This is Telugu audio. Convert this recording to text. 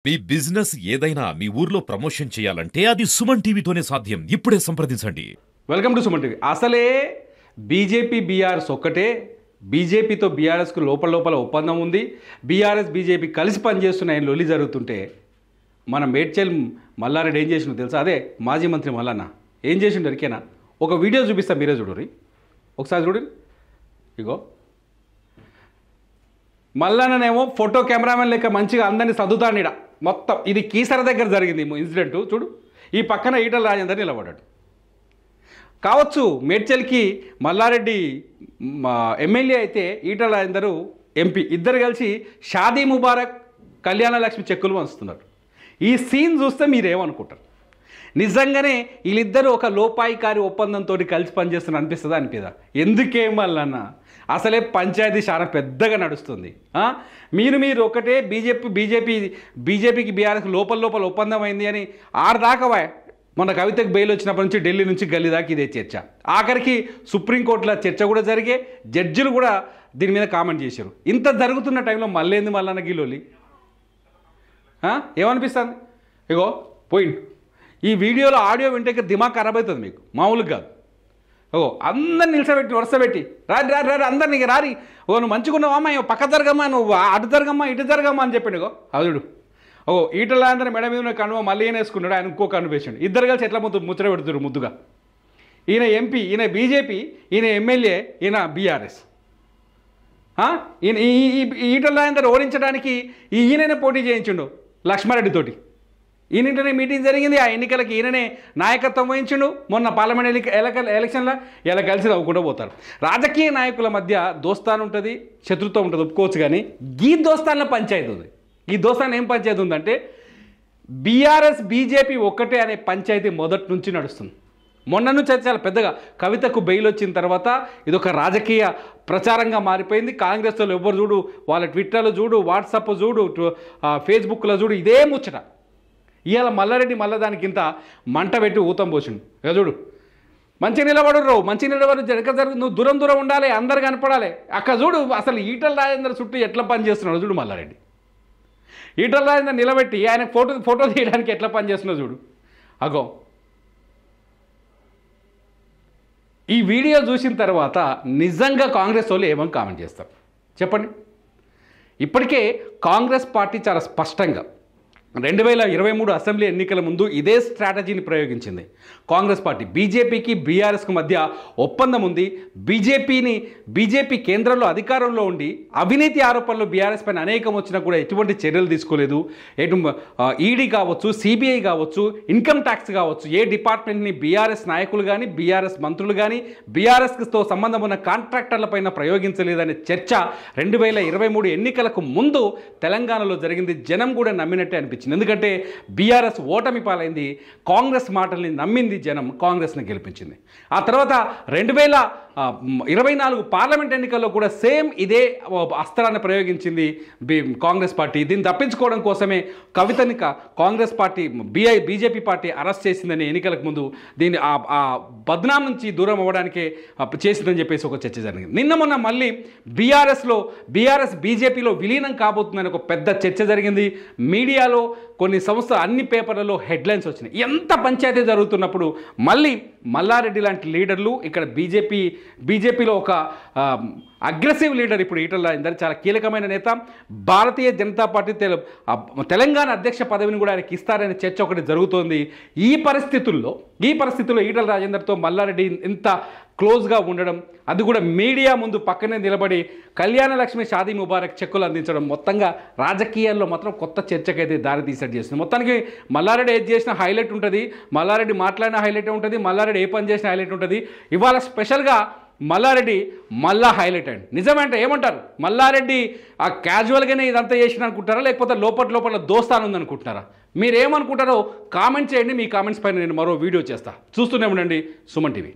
మీ బిజినెస్ ఏదైనా మీ ఊర్లో ప్రమోషన్ చేయాలంటే అది సుమన్ టీవీతోనే సాధ్యం. ఇప్పుడే సంప్రదించండి. Welcome to Suman TV. అసలే బీజేపీ బీఆర్ఎస్ ఒక్కటే. బీజేపీతో బీఆర్ఎస్కు లోపల ఒప్పందం ఉంది. బీఆర్ఎస్ బీజేపీ కలిసి పనిచేస్తున్నాయని లొల్లి జరుగుతుంటే మన మేడ్చల్ మల్లారెడ్డి ఏం చేసిండో తెలుసా? అదే మాజీ మంత్రి మల్లన్న ఏం చేసిండు ఎరికేనా? ఒక వీడియో చూపిస్తా, మీరే చూడరి. ఒకసారి చూడండి. ఇగో మల్లన్ననేమో ఫోటో కెమెరామెన్ లెక్క మంచిగా అందరినీ సర్దుతాడు. మొత్తం ఇది కీసర దగ్గర జరిగింది ఇన్సిడెంట్. చూడు, ఈ పక్కన ఈటల రాజేందర్ నిలబడ్డాడు. కావచ్చు మేడ్చల్కి మల్లారెడ్డి ఎమ్మెల్యే అయితే ఈటల రాజేందర్ ఎంపీ, ఇద్దరు కలిసి షాదీ ముబారక్ కళ్యాణ లక్ష్మి చెక్కులు పంచుతున్నారు. ఈ సీన్ చూస్తే మీరేమనుకుంటారు? నిజంగానే వీళ్ళిద్దరూ ఒక లోపాయికారి ఒప్పందంతో కలిసి పనిచేస్తున్నారు అనిపిస్తుందా? అనిపిదా? ఎందుకేం మల్లన్న, అసలే పంచాయతీ చాలా పెద్దగా నడుస్తుంది. మీరు ఒకటే బీజేపీకి బీఆర్ఎస్ లోపల ఒప్పందం అయింది అని ఆడదాకా మొన్న కవితకు బెయిల్ వచ్చినప్పటి నుంచి ఢిల్లీ నుంచి గల్లీ దాకా ఇదే చర్చ. ఆఖరికి సుప్రీంకోర్టులో చర్చ కూడా జరిగే, జడ్జిలు కూడా దీని మీద కామెంట్ చేశారు. ఇంత జరుగుతున్న టైంలో మళ్ళేంది మల్లన్న గిలోలి? ఏమనిపిస్తుంది? ఇగో పోయిండు. ఈ వీడియోలో ఆడియో వింటే దిమాగ్ ఖరాబ్ అవుతుంది మీకు, మామూలుగా కాదు. అందరిని నిలిచబెట్టి వరుసపెట్టి రారి అందరినీ రారి. నువ్వు మంచిగున్నావమ్మా, పక్క జరగమ్మా, నువ్వు అటు జరగమ్మా ఇటు జరగమ్మా అని చెప్పాడు. అదుడు ఈటల అందరూ మెడ మీద కనువ మళ్ళీ ఈయన వేసుకున్నాడు, ఆయన ఇంకో కన్ను వేసాడు. ఇద్దరు కలిసి ఎట్లా ముచ్చట పెడుతున్నారు ముద్దుగా. ఈయన ఎంపీ, ఈయన బీజేపీ, ఈయన ఎమ్మెల్యే, ఈయన బీఆర్ఎస్. ఈయన ఈటల అందరూ ఓడించడానికి ఈయననే పోటీ చేయించిండు లక్ష్మారెడ్డితోటి. ఈయనంటనే మీటింగ్ జరిగింది. ఆ ఎన్నికలకి ఈయననే నాయకత్వం వహించిండు. మొన్న పార్లమెంట్ ఎలక్షన్లో ఇలా కలిసి తవ్వుకుంటూ పోతారు. రాజకీయ నాయకుల మధ్య దోస్తాను ఉంటుంది, శత్రుత్వం ఉంటుంది, ఒప్పుకోవచ్చు. కానీ ఈ దోస్తాన్ల పంచాయతీ ఉంది. ఈ దోస్తాన్ ఏం పంచాయతీ ఉందంటే బీఆర్ఎస్ బీజేపీ ఒక్కటే అనే పంచాయతీ మొదటి నుంచి నడుస్తుంది. మొన్న నుంచి అయితే చాలా పెద్దగా కవితకు బెయిల్ వచ్చిన తర్వాత ఇదొక రాజకీయ ప్రచారంగా మారిపోయింది. కాంగ్రెస్ వాళ్ళు ఎవరు చూడు, వాళ్ళ ట్విట్టర్లో చూడు, వాట్సాప్ చూడు, ఫేస్బుక్లో చూడు, ఇదే ముచ్చట. ఇవాళ మల్లారెడ్డి దానికి ఇంత మంట పెట్టి ఊతం పోసిండు. ఇక చూడు, మంచి నిలబడు, మంచి నిలబడు, నువ్వు దూరం ఉండాలి, అందరు కనపడాలి. అక్కడ చూడు అసలు ఈటల రాజేందర్ చుట్టూ ఎట్లా పనిచేస్తున్నాడు చూడు మల్లారెడ్డి. ఈటల రాజేందర్ నిలబెట్టి ఆయన ఫోటో తీయడానికి ఎట్లా పనిచేస్తున్నాడు చూడు. అగో ఈ వీడియో చూసిన తర్వాత నిజంగా కాంగ్రెస్ వాళ్ళు ఏమని కామెంట్ చేస్తారు చెప్పండి? ఇప్పటికే కాంగ్రెస్ పార్టీ చాలా స్పష్టంగా 2023 అసెంబ్లీ ఎన్నికల ముందు ఇదే స్ట్రాటజీని ప్రయోగించింది. కాంగ్రెస్ పార్టీ బీజేపీకి బీఆర్ఎస్కు మధ్య ఒప్పందం ఉంది. బీజేపీ కేంద్రంలో అధికారంలో ఉండి అవినీతి ఆరోపణలు బీఆర్ఎస్ పైన అనేకం వచ్చినా కూడా ఎటువంటి చర్యలు తీసుకోలేదు. ఈడీ కావచ్చు, సిబిఐ కావచ్చు, ఇన్కమ్ ట్యాక్స్ కావచ్చు, ఏ డిపార్ట్మెంట్ని బీఆర్ఎస్ నాయకులు కానీ, బీఆర్ఎస్ మంత్రులు కానీ, బీఆర్ఎస్తో సంబంధం ఉన్న కాంట్రాక్టర్లపైన ప్రయోగించలేదనే చర్చ 2023 ఎన్నికలకు ముందు తెలంగాణలో జరిగింది. జనం కూడా నమ్మినట్టే అనిపించింది. ఎందుకంటే బీఆర్ఎస్ ఓటమి పాలైంది, కాంగ్రెస్ మాటల్ని నమ్మింది జనం, కాంగ్రెస్ని గెలిపించింది. ఆ తర్వాత 2024 పార్లమెంట్ ఎన్నికల్లో కూడా సేమ్ ఇదే అస్త్రాన్ని ప్రయోగించింది కాంగ్రెస్ పార్టీ. దీన్ని తప్పించుకోవడం కోసమే కవితని Congress party BJP party arrest చేసిందని ఎన్నికలకు ముందు దీన్ని ఆ బద్నాం నుంచి దూరం అవ్వడానికే చేసిందని చెప్పేసి ఒక చర్చ జరిగింది. నిన్న మొన్న మళ్ళీ బీఆర్ఎస్ బీజేపీలో విలీనం కాబోతుందని ఒక పెద్ద చర్చ జరిగింది. మీడియాలో కొన్ని సంస్థలు అన్ని పేపర్లలో హెడ్లైన్స్ వచ్చినాయి. ఎంత పంచాయతీ జరుగుతున్నప్పుడు మళ్ళీ మల్లారెడ్డి లాంటి లీడర్లు ఇక్కడ బీజేపీలో ఒక అగ్రెసివ్ లీడర్ ఇప్పుడు ఈటల రాజేందర్, చాలా కీలకమైన నేత, భారతీయ జనతా పార్టీ తెలంగాణ అధ్యక్ష పదవిని కూడా ఆయనకి ఇస్తారనే చర్చ ఒకటి జరుగుతోంది. ఈ పరిస్థితుల్లో ఈటల రాజేందర్తో మల్లారెడ్డి ఇంత క్లోజ్గా ఉండడం, అది కూడా మీడియా ముందు పక్కనే నిలబడి కళ్యాణ లక్ష్మి షాదీ ముబారక్ చెక్కులు అందించడం మొత్తంగా రాజకీయాల్లో మాత్రం కొత్త చర్చకైతే దారి తీసేట్టు చేస్తుంది. మొత్తానికి మల్లారెడ్డి ఏది చేసినా హైలైట్ ఉంటుంది, మల్లారెడ్డి మాట్లాడిన హైలైట్ ఉంటుంది, మల్లారెడ్డి ఏ పని చేసినా హైలైట్ ఉంటుంది. ఇవాళ స్పెషల్గా మల్లారెడ్డి హైలైట్ అండి. నిజమేంటే ఏమంటారు? మల్లారెడ్డి క్యాజువల్గానే ఇదంతా చేసిన అనుకుంటారా, లేకపోతే లోపల దోస్తాను ఉందనుకుంటున్నారా? మీరేమనుకుంటారో కామెంట్ చేయండి. మీ కామెంట్స్ పైన నేను మరో వీడియో చేస్తా. చూస్తూనే ఉండండి సుమన్ టీవీ.